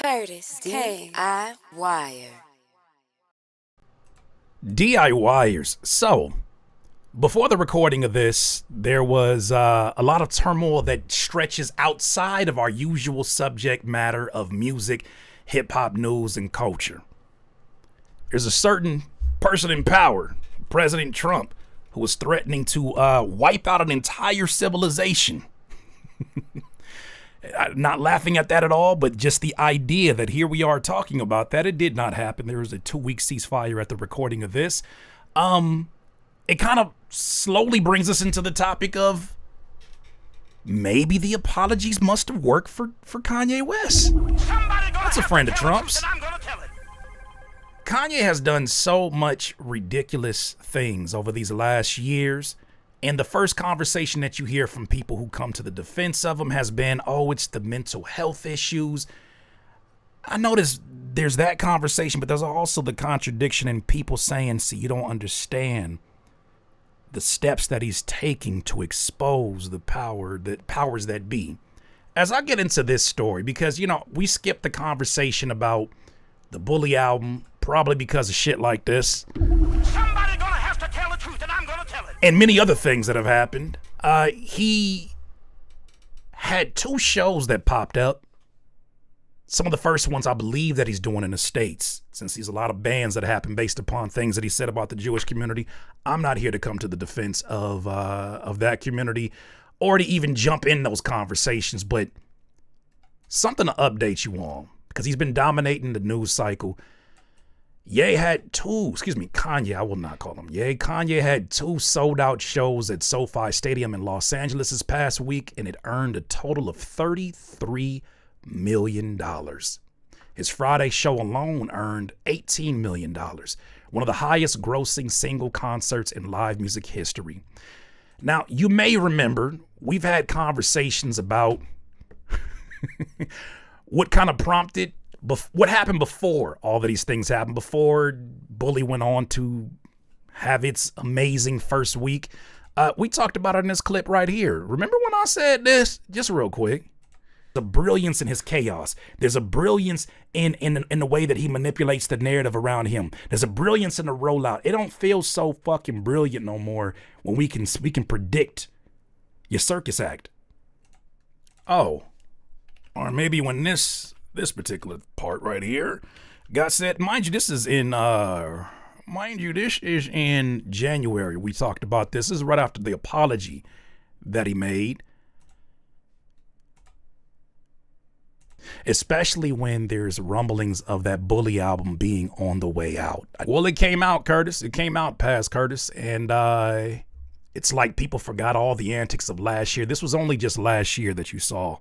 Curtis, DIYer. DIYers. So, before the recording of this, there was a lot of turmoil that stretches outside of our usual subject matter of music, hip-hop news, and culture. There's a certain person in power, President Trump, who was threatening to wipe out an entire civilization. Not laughing at that at all, but just the idea that here we are talking about that. It did not happen. There was a 2-week ceasefire at the recording of this. It kind of slowly brings us into the topic of maybe the apologies must have worked for Kanye West. That's a friend of Trump's. Kanye has done so much ridiculous things over these last years. And the first conversation that you hear from people who come to the defense of him has been, oh, it's the mental health issues. I notice there's that conversation, but there's also the contradiction in people saying, see, you don't understand the steps that he's taking to expose the powers that be. As I get into this story, because, you know, we skipped the conversation about the Bully album, probably because of shit like this. Somebody gonna have to tell the truth, and I'm gonna tell it. And many other things that have happened. He had 2 shows that popped up. Some of the first ones I believe that he's doing in the States, since there's a lot of bans that happen based upon things that he said about the Jewish community. I'm not here to come to the defense of that community or to even jump in those conversations, but something to update you on, because he's been dominating the news cycle. Kanye, I will not call him Ye. Kanye had 2 sold out shows at SoFi Stadium in Los Angeles this past week, and it earned a total of $33 million. His Friday show alone earned $18 million, one of the highest grossing single concerts in live music history. Now, you may remember we've had conversations about what kind of prompted what happened before all of these things happened, before Bully went on to have its amazing first week. We talked about it in this clip right here. Remember when I said this? Just real quick. The brilliance in his chaos. There's a brilliance in the way that he manipulates the narrative around him. There's a brilliance in the rollout. It don't feel so fucking brilliant no more when we can predict your circus act. Oh, or maybe when this particular part right here got set. Mind you, this is in January. We talked about this. This is right after the apology that he made. Especially when there's rumblings of that Bully album being on the way out. Well, it came out, Curtis. It came out past Curtis. And it's like people forgot all the antics of last year. This was only just last year that you saw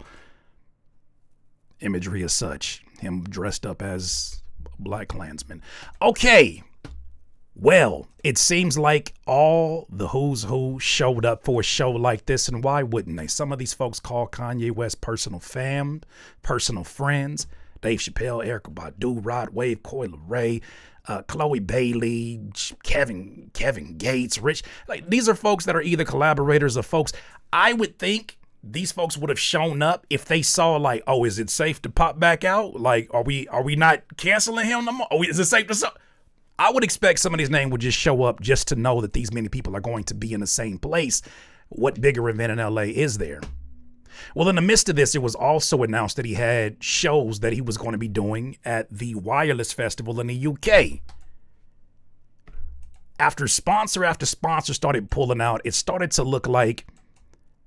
imagery as such, him dressed up as a Black Klansman. Okay, well, it seems like all the who's who showed up for a show like this, and why wouldn't they? Some of these folks call Kanye West personal friends. Dave Chappelle, Erykah Badu, Rod Wave, Coi Leray, Chloe Bailey, Kevin Gates, Rich. Like, these are folks that are either collaborators or folks I would think these folks would have shown up if they saw, like, oh, is it safe to pop back out? Like, are we not canceling him no more? Oh, is it safe to? I would expect somebody's name would just show up just to know that these many people are going to be in the same place. What bigger event in LA is there? Well, in the midst of this, it was also announced that he had shows that he was going to be doing at the Wireless Festival in the UK. After sponsor after sponsor started pulling out, it started to look like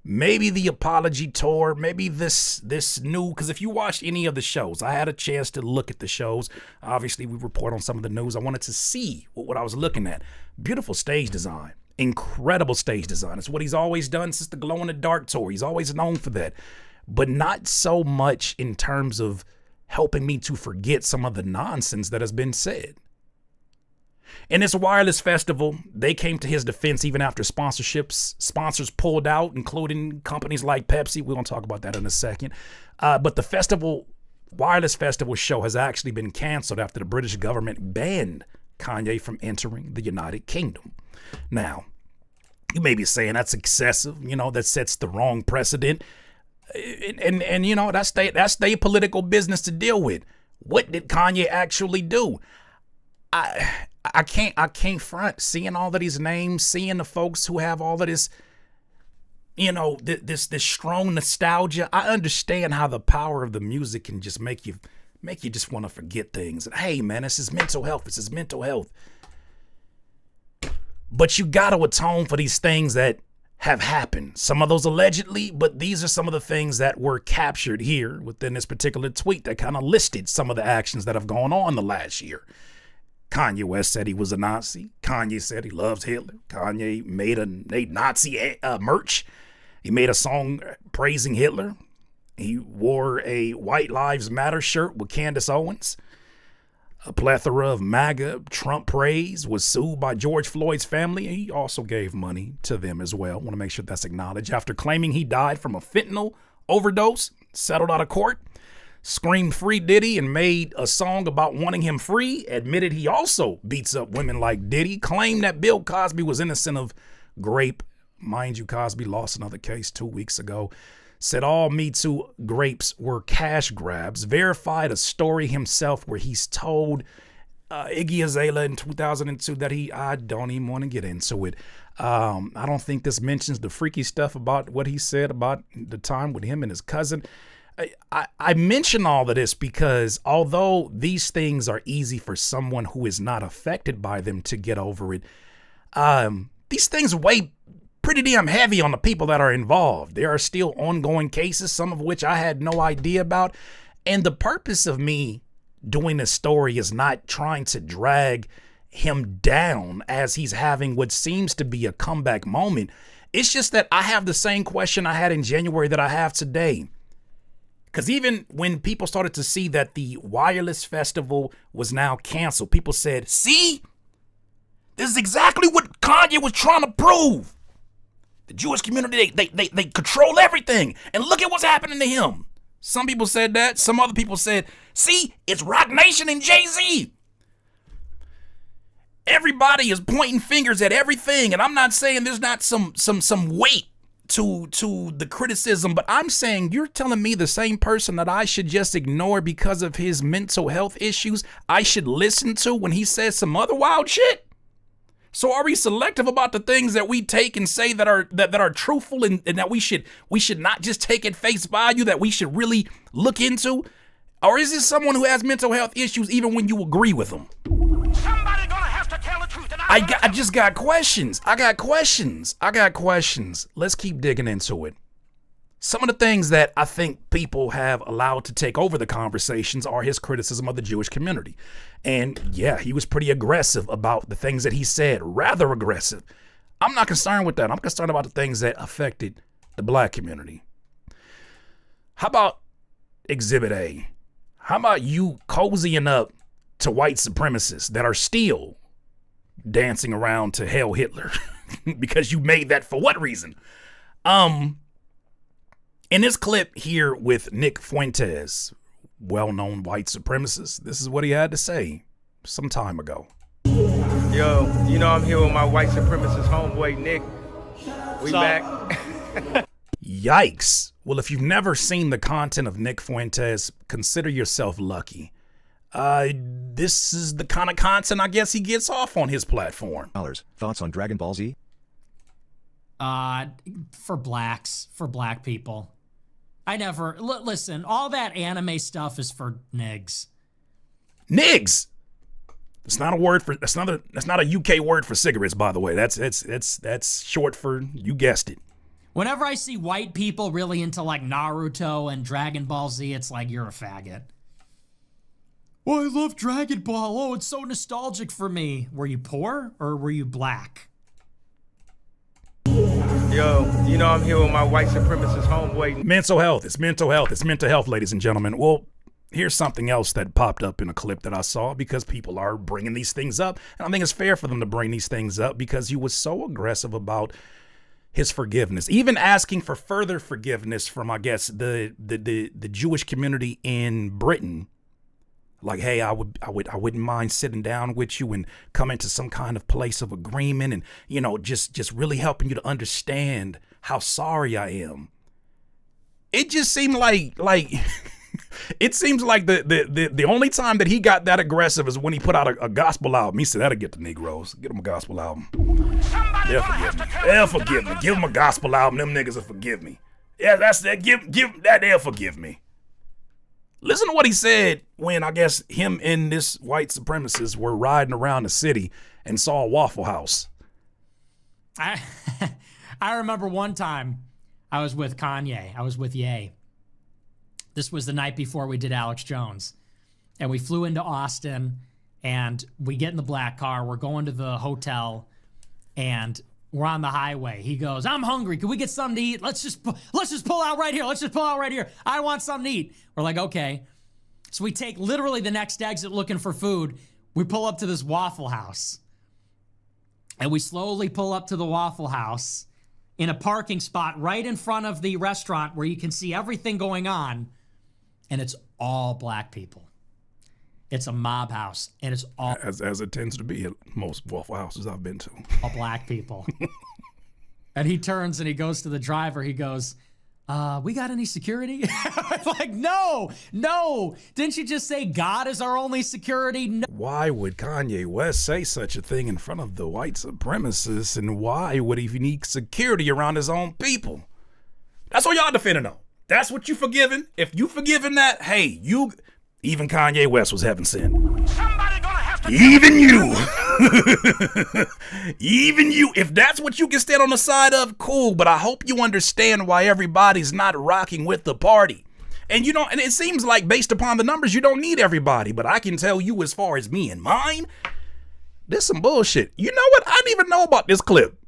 maybe the apology tour, maybe this new, because if you watched any of the shows, I had a chance to look at the shows. Obviously, we report on some of the news. I wanted to see what I was looking at. Beautiful stage design, incredible stage design. It's what he's always done since the Glow in the Dark tour. He's always known for that, but not so much in terms of helping me to forget some of the nonsense that has been said. In this Wireless Festival, they came to his defense even after sponsors pulled out, including companies like Pepsi. We're going to talk about that in a second. But the Wireless Festival show has actually been canceled after the British government banned Kanye from entering the United Kingdom. Now, you may be saying that's excessive, that sets the wrong precedent. And that's their political business to deal with. What did Kanye actually do? I can't front seeing all of these names, seeing the folks who have all of this, this strong nostalgia. I understand how the power of the music can just make you just want to forget things. And hey, man, this is mental health. This is mental health. But you got to atone for these things that have happened. Some of those allegedly, but these are some of the things that were captured here within this particular tweet that kind of listed some of the actions that have gone on the last year. Kanye West said he was a Nazi. Kanye said he loves Hitler. Kanye made a Nazi merch. He made a song praising Hitler. He wore a White Lives Matter shirt with Candace Owens. A plethora of MAGA Trump praise, was sued by George Floyd's family. He also gave money to them as well. I want to make sure that's acknowledged. After claiming he died from a fentanyl overdose, settled out of court, screamed free Diddy and made a song about wanting him free, admitted he also beats up women like Diddy, claimed that Bill Cosby was innocent of grape. Mind you, Cosby lost another case 2 weeks ago. Said all Me Too grapes were cash grabs. Verified a story himself where he's told Iggy Azalea in 2002 that I don't even want to get into it. I don't think this mentions the freaky stuff about what he said about the time with him and his cousin. I mention all of this because although these things are easy for someone who is not affected by them to get over it, these things weigh pretty damn heavy on the people that are involved. There are still ongoing cases, some of which I had no idea about. And the purpose of me doing this story is not trying to drag him down as he's having what seems to be a comeback moment. It's just that I have the same question I had in January that I have today. Because even when people started to see that the Wireless Festival was now canceled, people said, see, this is exactly what Kanye was trying to prove. The Jewish community, they control everything. And look at what's happening to him. Some people said that. Some other people said, see, it's Rock Nation and Jay-Z. Everybody is pointing fingers at everything. And I'm not saying there's not some weight to the criticism, but I'm saying you're telling me the same person that I should just ignore because of his mental health issues, I should listen to when he says some other wild shit? So are we selective about the things that we take and say that are truthful and that we should not just take at face value, that we should really look into? Or is this someone who has mental health issues even when you agree with them? Somebody gonna have to tell the truth. And I just got questions. I got questions. Let's keep digging into it. Some of the things that I think people have allowed to take over the conversations are his criticism of the Jewish community. And yeah, he was pretty aggressive about the things that he said, rather aggressive. I'm not concerned with that. I'm concerned about the things that affected the black community. How about Exhibit A? How about you cozying up to white supremacists that are still dancing around to Hail Hitler because you made that for what reason? In this clip here with Nick Fuentes, well-known white supremacist, this is what he had to say some time ago. Yo, I'm here with my white supremacist homeboy, Nick. We back. Yikes. Well, if you've never seen the content of Nick Fuentes, consider yourself lucky. This is the kind of content I guess he gets off on his platform. Thoughts on Dragon Ball Z? For black people. I never listen. All that anime stuff is for nigs. Nigs. It's not a word for. That's not a UK word for cigarettes, by the way. That's short for, you guessed it. Whenever I see white people really into like Naruto and Dragon Ball Z, it's like you're a faggot. Oh, I love Dragon Ball. Oh, it's so nostalgic for me. Were you poor or were you black? Yo, I'm here with my white supremacist homeboy. Mental health. It's mental health. It's mental health, ladies and gentlemen. Well, here's something else that popped up in a clip that I saw because people are bringing these things up. And I think it's fair for them to bring these things up because he was so aggressive about his forgiveness, even asking for further forgiveness from, I guess, the Jewish community in Britain. Like, hey, I wouldn't mind sitting down with you and coming to some kind of place of agreement and, just really helping you to understand how sorry I am. It just seemed like It seems like the only time that he got that aggressive is when he put out a gospel album. He said that'll get the Negroes. Get them a gospel album. They'll forgive me. They'll forgive me. Give them a gospel album. Them niggas will forgive me. Yeah, that's that. Give that. They'll forgive me. Listen to what he said when I guess him and this white supremacist were riding around the city and saw a Waffle House. I remember one time I was with Kanye. I was with Ye. This was the night before we did Alex Jones. And we flew into Austin and we get in the black car. We're going to the hotel and we're on the highway. He goes, I'm hungry. Can we get something to eat? Let's just pull out right here. Let's just pull out right here. I want something to eat. We're like, okay. So we take literally the next exit looking for food. We pull up to this Waffle House. And we slowly pull up to the Waffle House in a parking spot right in front of the restaurant where you can see everything going on. And it's all black people. It's a mob house. And it's all... As it tends to be at most Waffle Houses I've been to. All black people. And he turns and he goes to the driver. He goes, we got any security? I'm like, no. Didn't you just say God is our only security? No. Why would Kanye West say such a thing in front of the white supremacists? And why would he need security around his own people? That's what y'all defending on. That's what you forgiving. If you forgiving that, hey, even Kanye West was having sin. Somebody gonna have to Even you. Even you. If that's what you can stand on the side of, cool. But I hope you understand why everybody's not rocking with the party. And and it seems like based upon the numbers, you don't need everybody. But I can tell you as far as me and mine, this some bullshit. You know what? I didn't even know about this clip.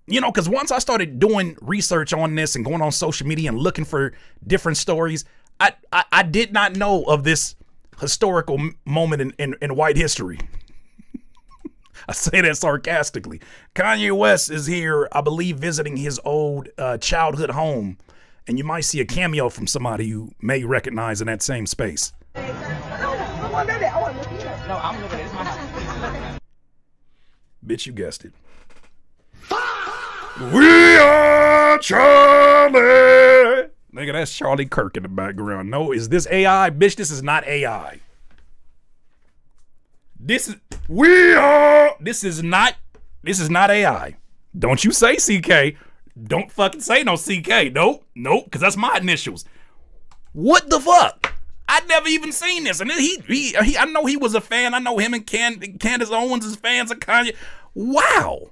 Because once I started doing research on this and going on social media and looking for different stories, I did not know of this historical moment in white history. I say that sarcastically. Kanye West is here, I believe, visiting his old childhood home. And you might see a cameo from somebody you may recognize in that same space. No, I'm looking at it. It's my house. Bitch, you guessed it. We are Charlie. Nigga, that's Charlie Kirk in the background. No, is this AI? Bitch, this is not AI. This is not AI. Don't you say CK. Don't fucking say no CK. Nope, because that's my initials. What the fuck? I'd never even seen this. And then he I know he was a fan. I know him and Candace Owens is fans of Kanye. Wow.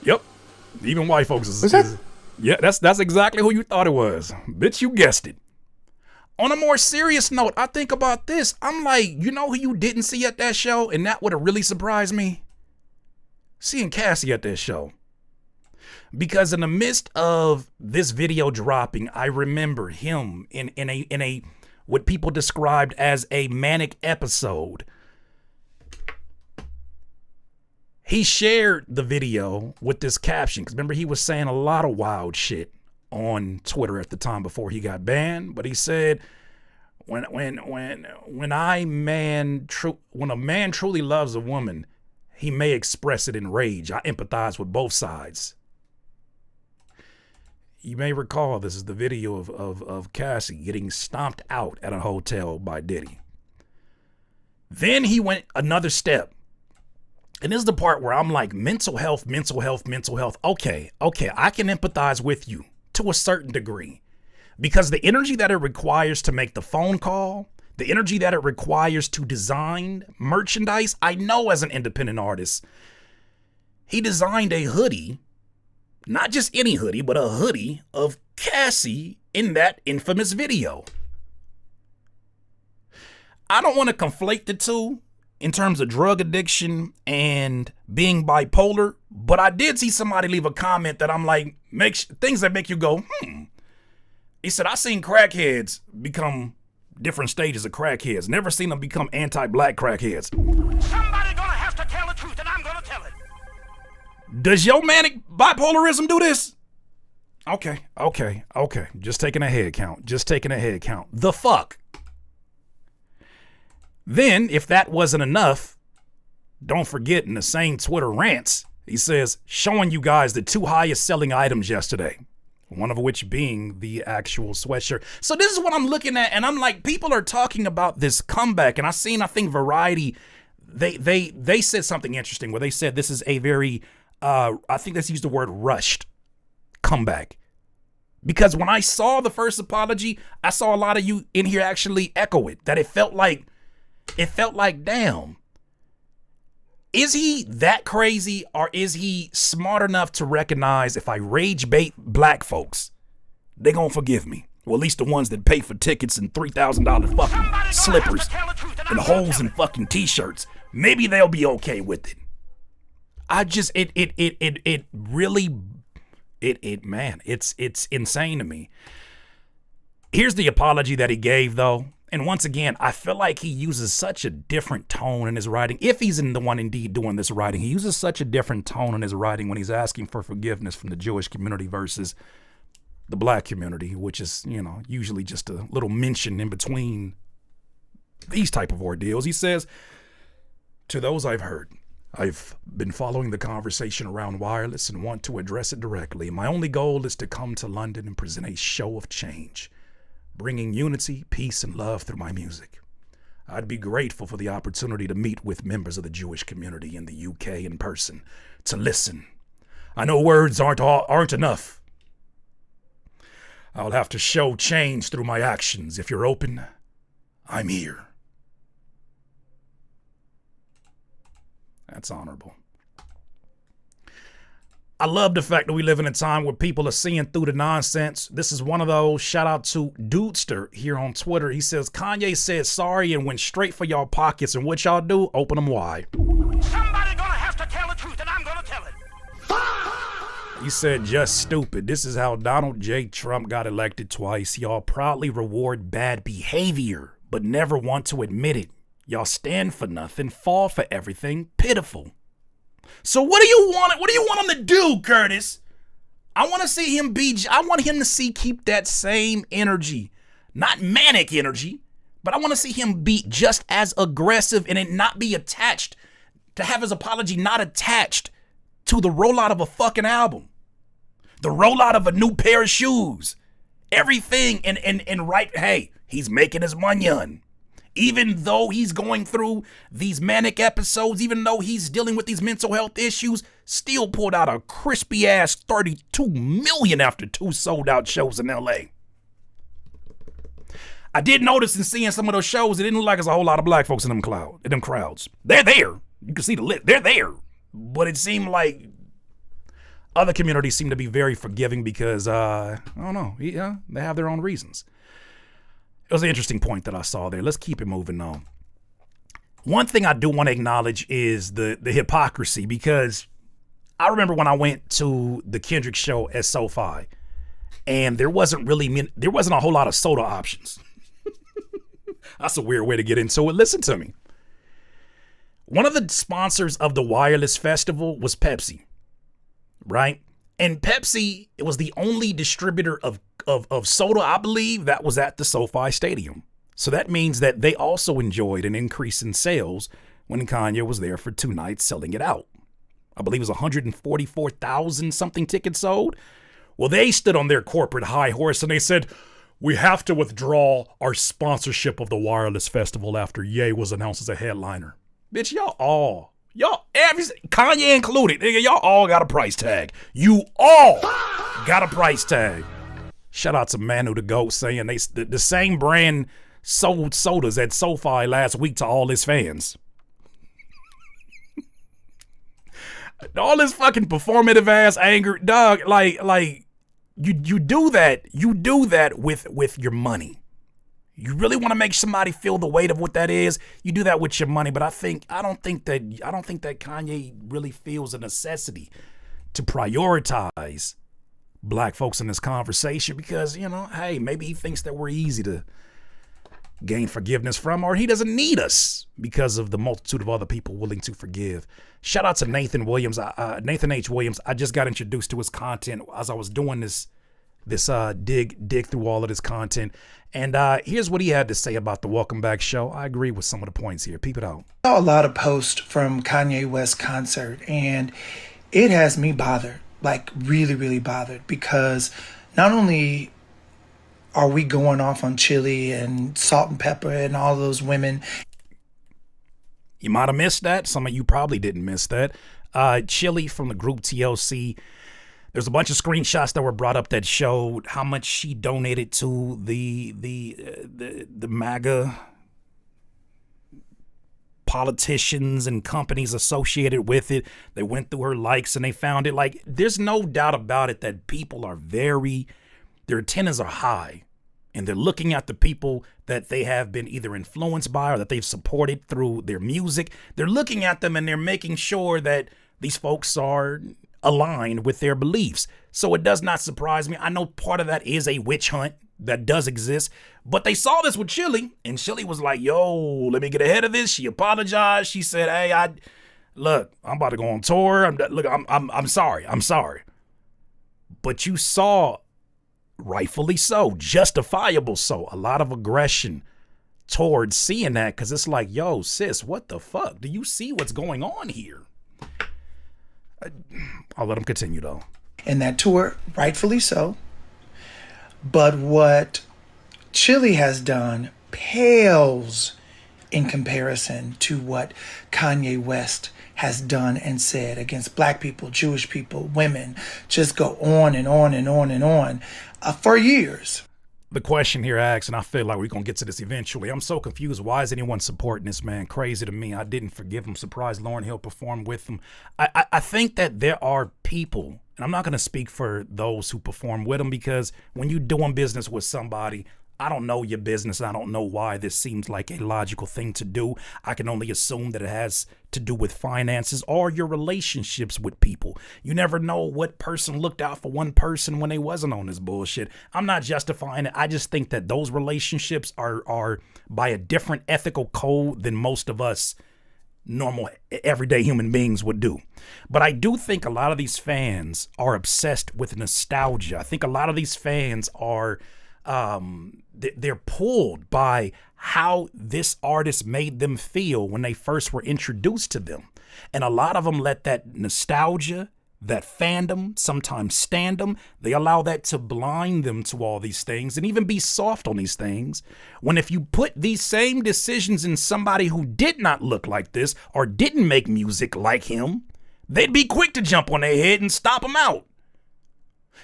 Yep. Even white folks yeah, that's exactly who you thought it was. Bitch, you guessed it. On a more serious note, I think about this. I'm like, you know who you didn't see at that show? And that would have really surprised me? Seeing Cassie at that show. Because in the midst of this video dropping, I remember him in a what people described as a manic episode. He shared the video with this caption, because remember he was saying a lot of wild shit on Twitter at the time before he got banned. But he said, when a man truly loves a woman, he may express it in rage. I empathize with both sides. You may recall this is the video of Cassie getting stomped out at a hotel by Diddy. Then he went another step. And this is the part where I'm like, mental health. Okay, I can empathize with you to a certain degree. Because the energy that it requires to make the phone call, the energy that it requires to design merchandise, I know as an independent artist, he designed a hoodie, not just any hoodie, but a hoodie of Cassie in that infamous video. I don't want to conflate the two in terms of drug addiction and being bipolar, but I did see somebody leave a comment that I'm like, things that make you go, He said, I seen crackheads become different stages of crackheads. Never seen them become anti-black crackheads. Somebody gonna have to tell the truth, and I'm gonna tell it. Does your manic bipolarism do this? Okay. Just taking a head count. The fuck? Then, if that wasn't enough, don't forget in the same Twitter rants, he says, showing you guys the 2 highest selling items yesterday. one of which being the actual sweatshirt. So this is what I'm looking at, and I'm like, people are talking about this comeback, and I think Variety, they said something interesting where they said this is a very, I think let's use the word rushed comeback. Because when I saw the first apology, I saw a lot of you in here actually echo it, that it felt like, damn, is he that crazy, or is he smart enough to recognize if I rage bait black folks, they gonna forgive me? Well, at least the ones that pay for tickets and $3,000 fucking slippers and holes in fucking t-shirts, maybe they'll be okay with it. I just, it really, man, it's insane to me. Here's the apology that he gave, though. And once again, I feel like he uses such a different tone in his writing. If he's the one indeed doing this writing, he uses such a different tone in his writing when he's asking for forgiveness from the Jewish community versus the black community, which is, usually just a little mention in between these type of ordeals. He says, to those I've heard, I've been following the conversation around wireless and want to address it directly. My only goal is to come to London and present a show of change, bringing unity, peace, and love through my music. I'd be grateful for the opportunity to meet with members of the Jewish community in the UK in person, to listen. I know words aren't enough. I'll have to show change through my actions. If you're open, I'm here. That's honorable. I love the fact that we live in a time where people are seeing through the nonsense. This is one of those. Shout out to Dudester here on Twitter. He says, Kanye said sorry and went straight for y'all pockets. And what y'all do? Open them wide. Somebody gonna have to tell the truth, and I'm gonna tell it. He said, just stupid. This is how Donald J. Trump got elected twice. Y'all proudly reward bad behavior, but never want to admit it. Y'all stand for nothing, fall for everything. Pitiful. So what do you want him to do, Curtis? I want to see him keep that same energy, not manic energy, but I want to see him be just as aggressive and it not be attached, to have his apology not attached to the rollout of a fucking album, the rollout of a new pair of shoes, everything. And right, hey, he's making his money. Even though he's going through these manic episodes, even though he's dealing with these mental health issues, still pulled out a crispy ass $32 million after 2 sold out shows in LA. I did notice in seeing some of those shows, it didn't look like there's a whole lot of black folks in them crowds. They're there. You can see the list. They're there. But it seemed like other communities seem to be very forgiving because, I don't know, they have their own reasons. It was an interesting point that I saw there. Let's keep it moving on. One thing I do want to acknowledge is the hypocrisy, because I remember when I went to the Kendrick show at SoFi, and there wasn't a whole lot of soda options. That's a weird way to get into it. Listen to me. One of the sponsors of the Wireless Festival was Pepsi, right? And Pepsi, it was the only distributor of soda, I believe, that was at the SoFi Stadium. So that means that they also enjoyed an increase in sales when Kanye was there for 2 nights selling it out. I believe it was 144,000 something tickets sold. Well, they stood on their corporate high horse and they said, we have to withdraw our sponsorship of the Wireless Festival after Ye was announced as a headliner. Bitch, Kanye included, nigga, y'all all got a price tag. You all got a price tag. Shout out to Manu the Goat saying the same brand sold sodas at SoFi last week to all his fans. All this fucking performative ass anger, dog, like you do that with your money. You really want to make somebody feel the weight of what that is, you do that with your money. But I don't think that Kanye really feels a necessity to prioritize black folks in this conversation because, hey, maybe he thinks that we're easy to gain forgiveness from, or he doesn't need us because of the multitude of other people willing to forgive. Shout out to Nathan Williams, Nathan H. Williams. I just got introduced to his content as I was doing this dig through all of this content. And here's what he had to say about the Welcome Back show. I agree with some of the points here. Peep it out. I saw a lot of posts from Kanye West concert, and it has me bothered, like really, really bothered, because not only are we going off on Chili and Salt and Pepper and all those women. You might have missed that. Some of you probably didn't miss that. Chili from the group TLC. There's a bunch of screenshots that were brought up that showed how much she donated to the MAGA politicians and companies associated with it. They went through her likes and they found it. Like, there's no doubt about it that people are their antennas are high, and they're looking at the people that they have been either influenced by or that they've supported through their music. They're looking at them and they're making sure that these folks are aligned with their beliefs. So it does not surprise me. I know part of that is a witch hunt that does exist, but they saw this with Chili, and Chili was like, yo, let me get ahead of this. She apologized. She said, hey, I'm about to go on tour. I'm sorry. But you saw, rightfully so, justifiable so, a lot of aggression towards seeing that, because it's like, yo, sis, what the fuck? Do you see what's going on here? I'll let him continue, though. And that tour, rightfully so. But what Chili has done pales in comparison to what Kanye West has done and said against black people, Jewish people, women. Just go on and on and on and on for years. The question here asks, and I feel like we're going to get to this eventually. I'm so confused. Why is anyone supporting this man? Crazy to me. I didn't forgive him. Surprised Lauryn Hill performed with him. I think that there are people, and I'm not going to speak for those who perform with him, because when you're doing business with somebody, I don't know your business. I don't know why this seems like a logical thing to do. I can only assume that it has to do with finances or your relationships with people. You never know what person looked out for one person when they wasn't on this bullshit. I'm not justifying it. I just think that those relationships are by a different ethical code than most of us normal everyday human beings would do. But I do think a lot of these fans are obsessed with nostalgia. I think a lot of these fans are they're pulled by how this artist made them feel when they first were introduced to them. And a lot of them let that nostalgia, that fandom, sometimes standom, they allow that to blind them to all these things and even be soft on these things. When if you put these same decisions in somebody who did not look like this or didn't make music like him, they'd be quick to jump on their head and stomp them out.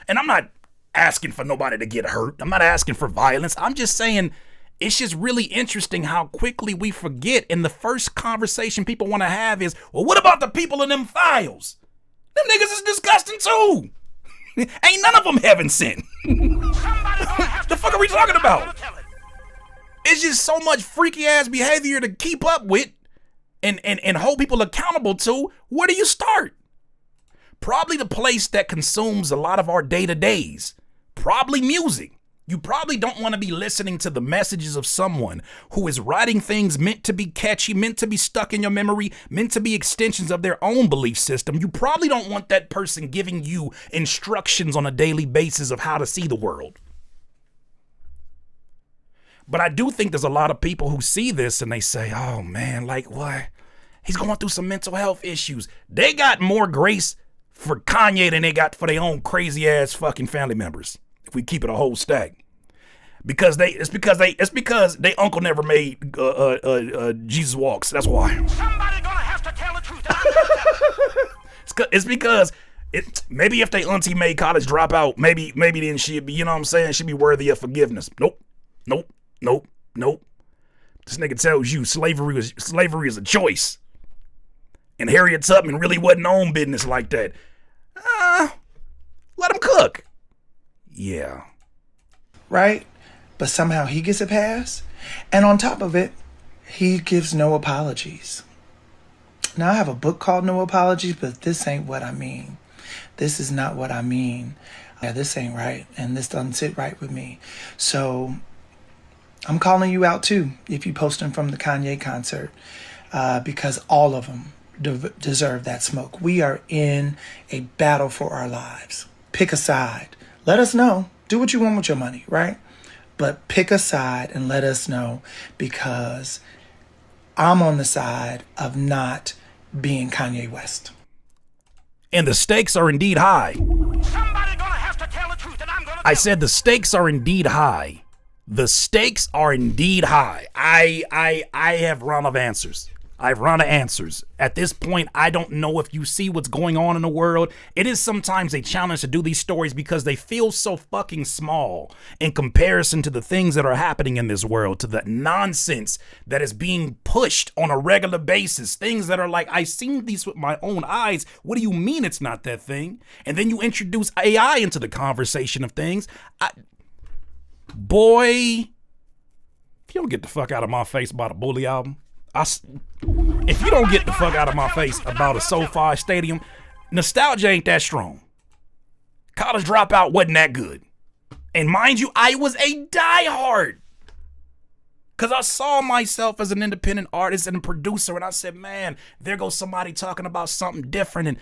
And I'm not asking for nobody to get hurt. I'm not asking for violence. I'm just saying it's just really interesting how quickly we forget. And the first conversation people want to have is, well, what about the people in them files? Them niggas is disgusting too. Ain't none of them heaven sent. The fuck are we talking about? It's just so much freaky ass behavior to keep up with and hold people accountable to. Where do you start? Probably the place that consumes a lot of our day-to-days. Probably music. You probably don't want to be listening to the messages of someone who is writing things meant to be catchy, meant to be stuck in your memory, meant to be extensions of their own belief system. You probably don't want that person giving you instructions on a daily basis of how to see the world. But I do think there's a lot of people who see this and they say, oh man, like what? He's going through some mental health issues. They got more grace for Kanye than they got for their own crazy ass fucking family members. If we keep it a whole stack, it's because they uncle never made Jesus Walks. That's why. Somebody gonna have to tell the truth. It's because maybe if they auntie made College Dropout, maybe then she'd be, you know what I'm saying, she'd be worthy of forgiveness. Nope. This nigga tells you slavery is a choice. And Harriet Tubman really wasn't on business like that. Let him cook. Yeah. Right? But somehow he gets a pass. And on top of it, he gives no apologies. Now, I have a book called No Apologies, but this ain't what I mean. This is not what I mean. Yeah, this ain't right. And this doesn't sit right with me. So I'm calling you out too if you post them from the Kanye concert. Because all of them deserve that smoke. We are in a battle for our lives. Pick a side. Let us know. Do what you want with your money, right? But pick a side and let us know, because I'm on the side of not being Kanye West. And the stakes are indeed high. Somebody gonna have to tell the truth, and I'm gonna I said the stakes are indeed high. The stakes are indeed high. I have run of answers. I've run of answers. At this point, I don't know if you see what's going on in the world. It is sometimes a challenge to do these stories because they feel so fucking small in comparison to the things that are happening in this world, to the nonsense that is being pushed on a regular basis. Things that are like, I've seen these with my own eyes. What do you mean it's not that thing? And then you introduce AI into the conversation of things. Boy, if you don't get the fuck out of my face about a Bully album, if you don't get the fuck out of my face about a SoFi Stadium, nostalgia ain't that strong. College Dropout wasn't that good. And mind you, I was a diehard. Because I saw myself as an independent artist and a producer, and I said, man, there goes somebody talking about something different. And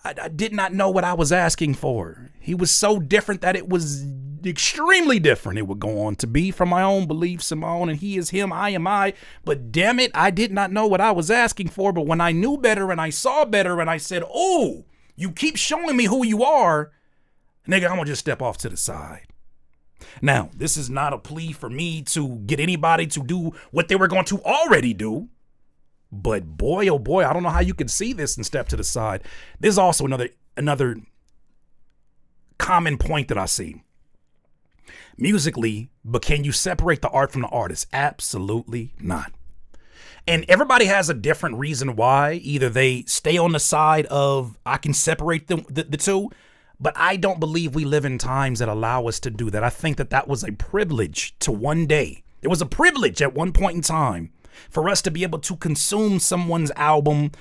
I did not know what I was asking for. He was so different that it was extremely different. It would go on to be from my own beliefs and my own, and he is him, I am I. But damn it, I did not know what I was asking for. But when I knew better and I saw better and I said, oh, you keep showing me who you are, nigga, I'm gonna just step off to the side. Now, this is not a plea for me to get anybody to do what they were going to already do. But boy, oh boy, I don't know how you can see this and step to the side. There's also another common point that I see. Musically, but can you separate the art from the artist? Absolutely not. And everybody has a different reason why. Either they stay on the side of, I can separate the two, but I don't believe we live in times that allow us to do that. I think that was a privilege to one day. It was a privilege at one point in time for us to be able to consume someone's album,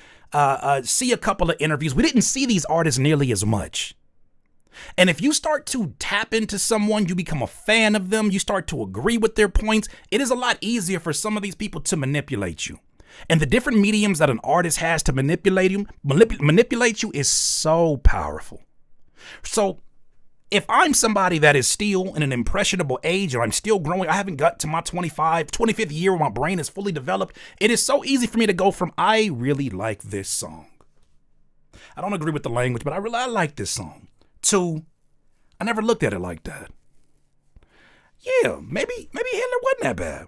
see a couple of interviews. We didn't see these artists nearly as much. And if you start to tap into someone, you become a fan of them, you start to agree with their points, it is a lot easier for some of these people to manipulate you. And the different mediums that an artist has to manipulate you is so powerful. So if I'm somebody that is still in an impressionable age or I'm still growing, I haven't got to my 25th year where my brain is fully developed, it is so easy for me to go from, I really like this song. I don't agree with the language, but I like this song. To, I never looked at it like that. Yeah, maybe Hitler wasn't that bad.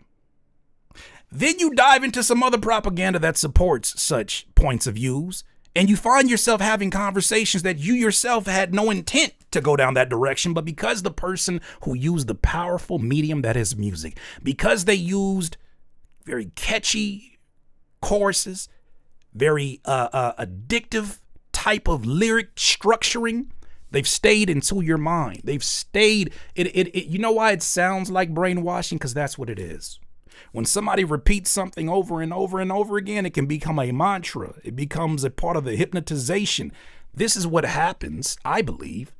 Then you dive into some other propaganda that supports such points of views, and you find yourself having conversations that you yourself had no intent to go down that direction, but because the person who used the powerful medium that is music, because they used very catchy choruses, very addictive type of lyric structuring, they've stayed into your mind. They've stayed. You know why it sounds like brainwashing? Because that's what it is. When somebody repeats something over and over and over again, it can become a mantra. It becomes a part of the hypnotization. This is what happens, I believe,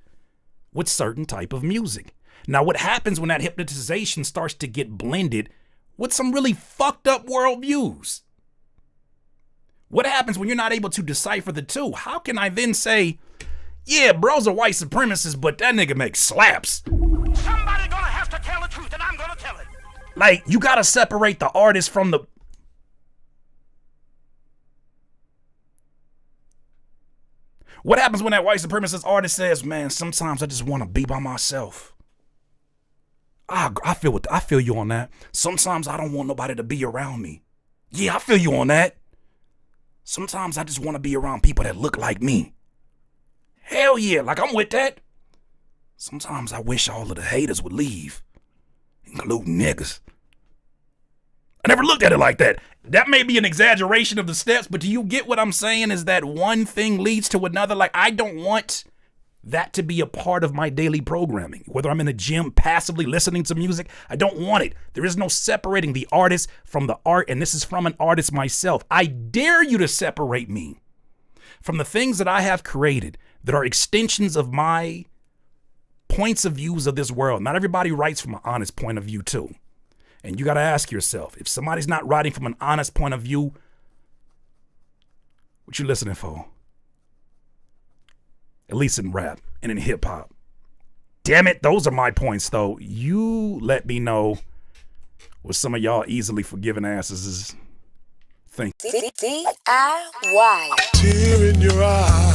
with certain type of music. Now, what happens when that hypnotization starts to get blended with some really fucked up worldviews? What happens when you're not able to decipher the two? How can I then say, yeah, bro's a white supremacist, but that nigga makes slaps? Somebody gonna have to tell the truth, and I'm gonna tell it. Like, you gotta separate the artist from the... What happens when that white supremacist artist says, man, sometimes I just want to be by myself? I feel you on that. Sometimes I don't want nobody to be around me. Yeah, I feel you on that. Sometimes I just want to be around people that look like me. Hell yeah, like I'm with that. Sometimes I wish all of the haters would leave, including niggas. I never looked at it like that. That may be an exaggeration of the steps, but do you get what I'm saying? Is that one thing leads to another? Like, I don't want that to be a part of my daily programming. Whether I'm in the gym passively listening to music, I don't want it. There is no separating the artist from the art, and this is from an artist myself. I dare you to separate me from the things that I have created that are extensions of my points of views of this world. Not everybody writes from an honest point of view too. And you got to ask yourself, if somebody's not writing from an honest point of view, what you listening for? At least in rap and in hip hop. Damn it, those are my points though. You let me know what some of y'all easily forgiven asses is thinking. DIY. Tear in your eye.